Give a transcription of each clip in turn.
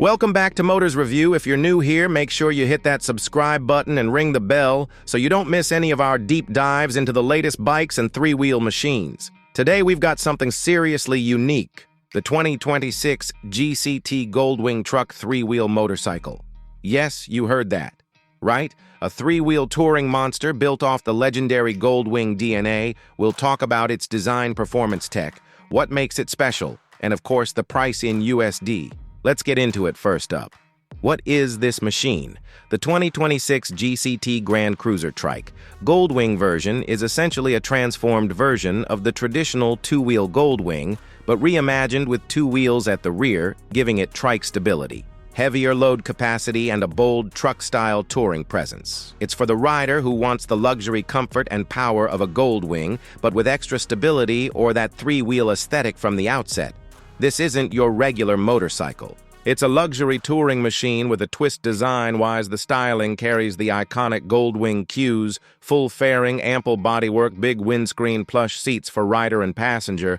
Welcome back to Motors Review. If you're new here, make sure you hit that subscribe button and ring the bell so you don't miss any of our deep dives into the latest bikes and three-wheel machines. Today we've got something seriously unique, the 2026 GCT Gold Wing Trike three-wheel motorcycle. Yes, you heard that, right? A three-wheel touring monster built off the legendary Gold Wing DNA. We'll talk about its design, performance tech, what makes it special, and of course the price in USD. Let's get into it first up. What is this machine? The 2026 GCT Grand Cruiser Trike Gold Wing version is essentially a transformed version of the traditional two-wheel Gold Wing, but reimagined with two wheels at the rear, giving it trike stability, heavier load capacity, and a bold truck-style touring presence. It's for the rider who wants the luxury comfort and power of a Gold Wing, but with extra stability or that three-wheel aesthetic from the outset. This isn't your regular motorcycle. It's a luxury touring machine with a twist design-wise. The styling carries the iconic Gold Wing cues, full fairing, ample bodywork, big windscreen, plush seats for rider and passenger.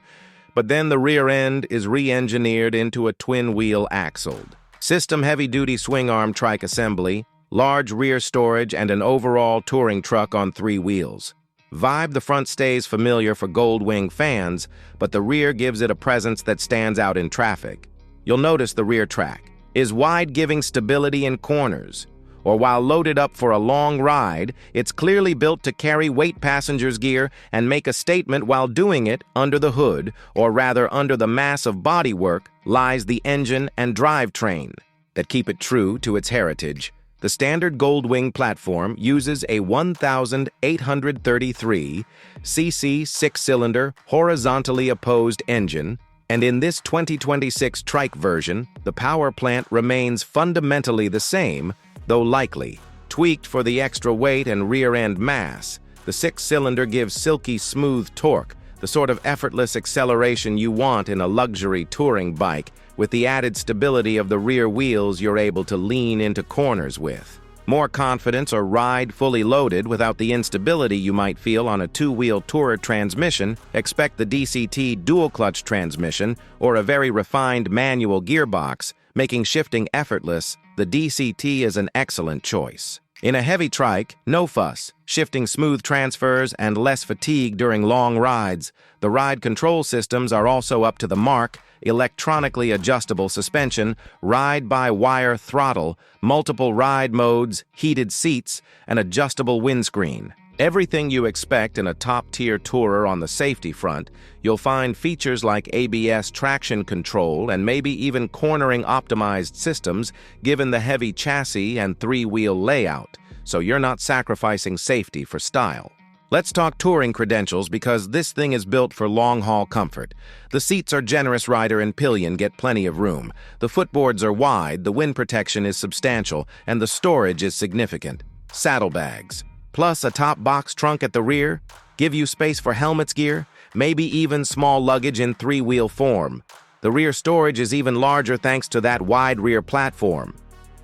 But then the rear end is re-engineered into a twin-wheel axled system, heavy-duty swing-arm trike assembly, large rear storage, and an overall touring truck on three wheels. The front stays familiar for Gold Wing fans, but the rear gives it a presence that stands out in traffic. You'll notice the rear track is wide, giving stability in corners, or while loaded up for a long ride, it's clearly built to carry weight passengers' gear and make a statement while doing it. Under the hood, or rather under the mass of bodywork, lies the engine and drivetrain that keep it true to its heritage. The standard Gold Wing platform uses a 1,833 cc six-cylinder horizontally opposed engine, and in this 2026 Trike version, the power plant remains fundamentally the same, though likely tweaked for the extra weight and rear-end mass. The six-cylinder gives silky smooth torque, the sort of effortless acceleration you want in a luxury touring bike. With the added stability of the rear wheels, you're able to lean into corners with more confidence or ride fully loaded without the instability you might feel on a two-wheel tourer transmission. Expect the DCT dual-clutch transmission or a very refined manual gearbox, making shifting effortless. The DCT is an excellent choice. In a heavy trike, no fuss, shifting smooth transfers and less fatigue during long rides. The ride control systems are also up to the mark. Electronically adjustable suspension, ride-by-wire throttle, multiple ride modes, heated seats, and adjustable windscreen. Everything you expect in a top-tier tourer. On the safety front, you'll find features like ABS traction control and maybe even cornering optimized systems, given the heavy chassis and three-wheel layout, so you're not sacrificing safety for style. Let's talk touring credentials, because this thing is built for long-haul comfort. The seats are generous, rider and pillion get plenty of room. The footboards are wide, the wind protection is substantial, and the storage is significant. Saddlebags, plus a top box trunk at the rear, give you space for helmets, gear, maybe even small luggage in three-wheel form. The rear storage is even larger thanks to that wide rear platform.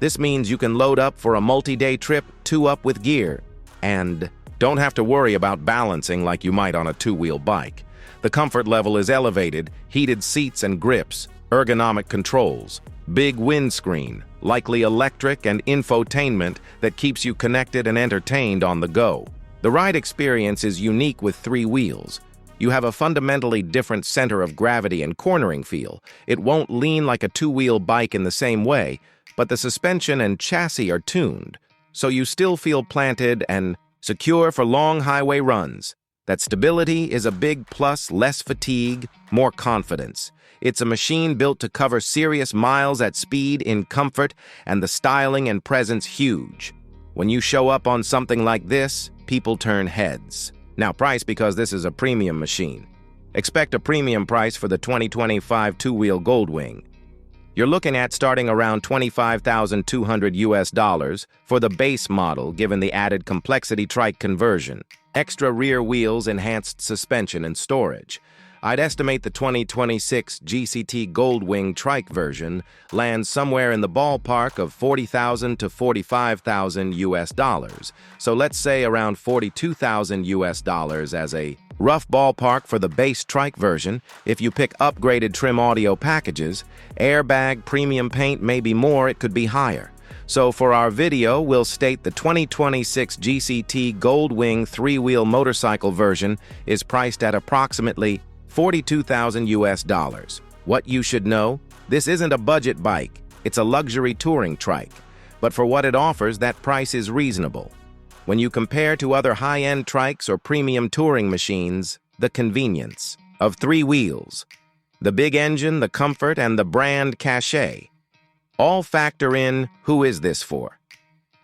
This means you can load up for a multi-day trip, two up with gear, and don't have to worry about balancing like you might on a two-wheel bike. The comfort level is elevated, heated seats and grips, ergonomic controls, big windscreen, likely electric, and infotainment that keeps you connected and entertained on the go. The ride experience is unique with three wheels. You have a fundamentally different center of gravity and cornering feel. It won't lean like a two-wheel bike in the same way, but the suspension and chassis are tuned, so you still feel planted and secure for long highway runs. That stability is a big plus, less fatigue, more confidence. It's a machine built to cover serious miles at speed in comfort, and the styling and presence huge. When you show up on something like this, people turn heads. Now price, because this is a premium machine. Expect a premium price for the 2025 two-wheel Gold Wing. You're looking at starting around $25,200 for the base model, given the added complexity trike conversion, extra rear wheels, enhanced suspension, and storage. I'd estimate the 2026 GCT Gold Wing Trike version lands somewhere in the ballpark of $40,000 to $45,000. So let's say around $42,000 as a Rough ballpark for the base trike version. If you pick upgraded trim audio packages, airbag, premium paint, maybe more, it could be higher. So for our video, we'll state the 2026 GCT Gold Wing 3-wheel motorcycle version is priced at approximately $42,000 US. What you should know, this isn't a budget bike, it's a luxury touring trike. But for what it offers, that price is reasonable. When you compare to other high-end trikes or premium touring machines, the convenience of 3 wheels, the big engine, the comfort, and the brand cachet all factor in who is this for.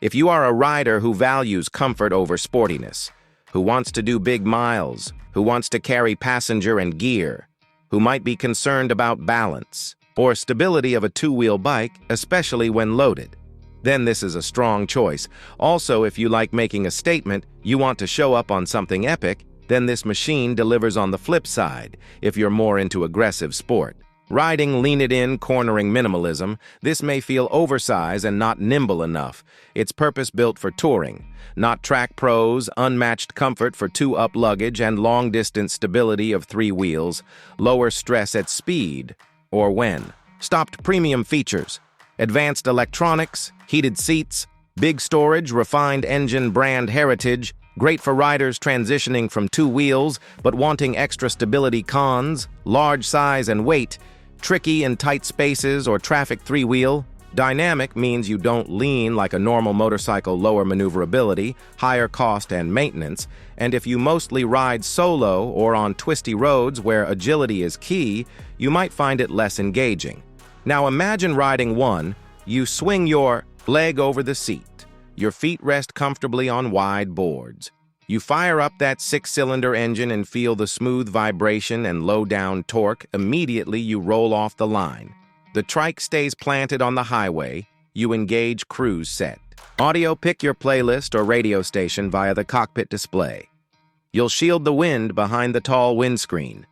If you are a rider who values comfort over sportiness, who wants to do big miles, who wants to carry passenger and gear, who might be concerned about balance or stability of a 2-wheel bike, especially when loaded, then this is a strong choice. Also, if you like making a statement, you want to show up on something epic, then this machine delivers on the flip side, if you're more into aggressive sport. Riding lean-it-in, cornering minimalism, this may feel oversized and not nimble enough. It's purpose-built for touring, not track pros, unmatched comfort for 2-up luggage and long-distance stability of 3 wheels, lower stress at speed or when. Stopped premium features, advanced electronics, heated seats, big storage, refined engine brand heritage, great for riders transitioning from 2 wheels but wanting extra stability. Cons, large size and weight, tricky in tight spaces or traffic 3-wheel. Dynamic means you don't lean like a normal motorcycle, lower maneuverability, higher cost and maintenance, and if you mostly ride solo or on twisty roads where agility is key, you might find it less engaging. Now imagine riding one, you swing your leg over the seat, your feet rest comfortably on wide boards. You fire up that 6-cylinder engine and feel the smooth vibration and low-down torque. Immediately you roll off the line. The trike stays planted on the highway. You engage cruise set. Audio, pick your playlist or radio station via the cockpit display. You'll shield the wind behind the tall windscreen.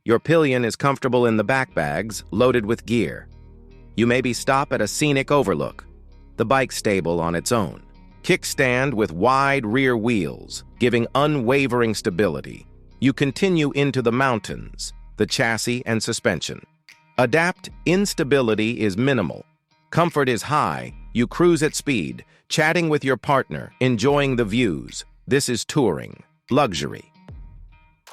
Your pillion is comfortable in the back bags, loaded with gear. You maybe stop at a scenic overlook. The bike's stable on its own. Kickstand with wide rear wheels, giving unwavering stability. You continue into the mountains, the chassis and suspension. Adapt, instability is minimal. Comfort is high, you cruise at speed, chatting with your partner, enjoying the views. This is touring, luxury.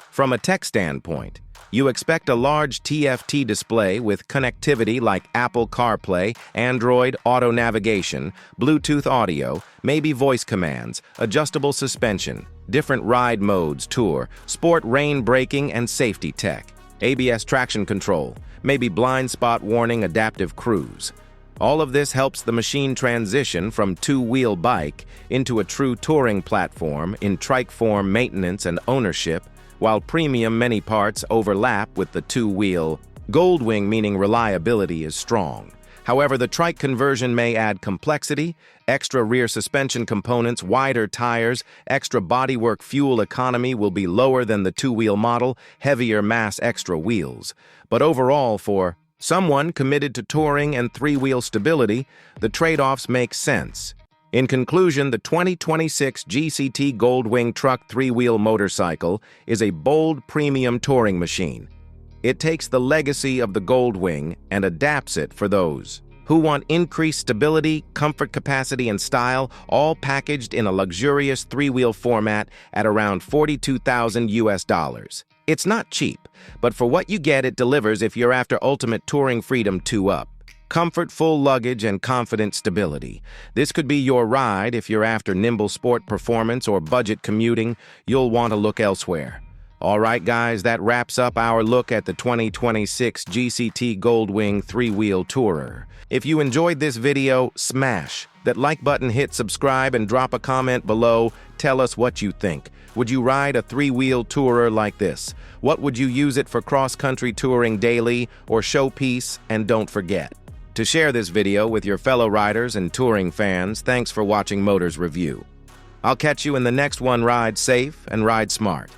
From a tech standpoint, you expect a large TFT display with connectivity like Apple CarPlay, Android Auto navigation, Bluetooth audio, maybe voice commands, adjustable suspension, different ride modes, tour, sport, rain braking, and safety tech, ABS traction control, maybe blind spot warning, adaptive cruise. All of this helps the machine transition from 2-wheel bike into a true touring platform in trike form, maintenance and ownership, while premium many parts overlap with the 2-wheel. Gold Wing, meaning reliability, is strong. However, the trike conversion may add complexity, extra rear suspension components, wider tires, extra bodywork. Fuel economy will be lower than the 2-wheel model, heavier mass, extra wheels. But overall, for someone committed to touring and 3-wheel stability, the trade-offs make sense. In conclusion, the 2026 GCT Gold Wing Truck 3-wheel motorcycle is a bold premium touring machine. It takes the legacy of the Gold Wing and adapts it for those who want increased stability, comfort, capacity, and style, all packaged in a luxurious 3-wheel format at around $42,000 US. It's not cheap, but for what you get, it delivers if you're after ultimate touring freedom 2-up. Comfort, full luggage, and confident stability. This could be your ride. If you're after nimble sport performance or budget commuting, you'll want to look elsewhere. All right, guys, that wraps up our look at the 2026 GCT Gold Wing 3-wheel tourer. If you enjoyed this video, smash that like button, hit subscribe, and drop a comment below. Tell us what you think. Would you ride a 3-wheel tourer like this? What would you use it for cross-country touring daily or showpiece? And don't forget to share this video with your fellow riders and touring fans. Thanks for watching Moters Review. I'll catch you in the next one. Ride safe and ride smart.